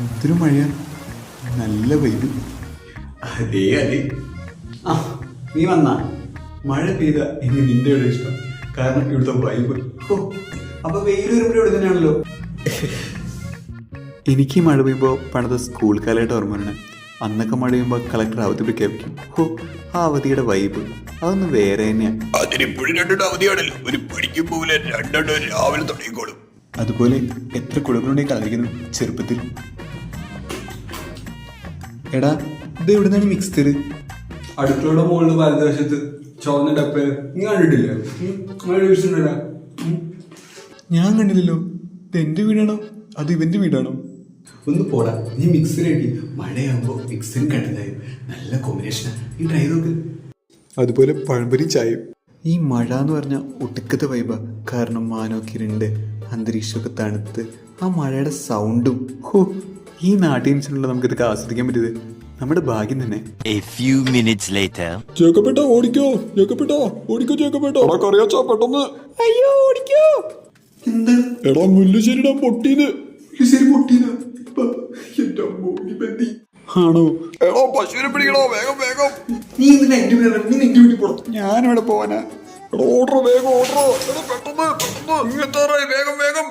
എന്തൊരു മഴയാ, നല്ല വൈബ്. അതേ അതെ. ആ നീ വന്നാ മഴ പെയ്ത ഇനി നിന്റെ ഇവിടെ ഇഷ്ടം, കാരണം ഇവിടുത്തെ വൈബ്. ഓ അപ്പൊ വെയിൽ വരുമ്പോഴും ഇവിടെ തന്നെയാണല്ലോ. എനിക്ക് ഈ മഴ പെയ്യുമ്പോൾ പണ്ടത്തെ സ്കൂൾ കാലമായിട്ട് ഓർമ്മ വരണേ. അന്നൊക്കെ മഴ പെയ്യുമ്പോൾ കളക്ടർ അവധി പ്രഖ്യാപിക്കും. ഹോ, ആ അവധിയുടെ വൈബ് അതൊന്ന് വേറെ തന്നെയാണ്. അതിനിപ്പോഴും രണ്ടെണ്ണം അവധിയാണല്ലോ, ഒരു പഠിക്കും പോലെ രണ്ടെണ്ണം രാവിലെ തുടങ്ങിക്കോളും. അതുപോലെ എത്ര കുടുംബങ്ങളുണ്ടെങ്കിൽ കളിക്കുന്നു ചെറുപ്പത്തിൽ. എടാ, ഇത് എവിടെ നിന്നാണ് മിക്സ്ചർ? അടുക്കളയുടെ മുകളിൽ വലതുവശത്ത് ചുവന്ന ഡപ്പ നീ കണ്ടിട്ടില്ലേ? ഞാൻ കണ്ടില്ലല്ലോ. ഇത് എന്റെ വീടാണോ അത് ഇവന്റെ വീടാണോ? ഒന്ന് പോടാ, നീ മിക്സർ ആക്കി. മഴയാകുമ്പോ മിക്സറും കണ്ടതായും നല്ല കോമ്പിനേഷനാ. നീ ട്രൈ നോക്ക്. അതുപോലെ പഴംപൊരി ചായയും. ഈ മഴ എന്ന് പറഞ്ഞാൽ ഒടുക്കത്തെ വൈബാ. കാരണം മാനോക്കിരുണ്ട്, അന്തരീക്ഷമൊക്കെ തണുത്ത്, ആ മഴയുടെ സൗണ്ടും. ഹോ, ഈ നാട്ടിൻസിനുള്ള നമുക്കിതൊക്കെ ആസ്വദിക്കാൻ പറ്റിയത് നമ്മുടെ ഭാഗ്യം തന്നെ. A few minutes later. ജേക്കബേട്ടാ ഓടിക്കോ, ജേക്കബേട്ടാ ഓടിക്കോ, ജേക്കബേട്ടാ കറിയാച്ചാ പെട്ടെന്ന്. അയ്യോ ഓടിക്കോ. എന്താ എടാ മുല്ലുശ്ശേരിടാ പൊട്ടീന്ന്. ശരി പൊട്ടീന. എന്റെ അമ്മോ, നീ ബന്ധി ആണോ? എടോ പശുവിനെ പിടിക്കണോ, വേഗം വേഗം. നീ എന്തിനാ എന്റെ വീട്, നീ നിന്റെ വീട്ടിൽ പോണം. ഞാനിവിടെ പോവാനാ. ഓർഡർ വേഗം ഓർഡർ, പെട്ടെന്ന് പെട്ടെന്ന്, വേഗം വേഗം.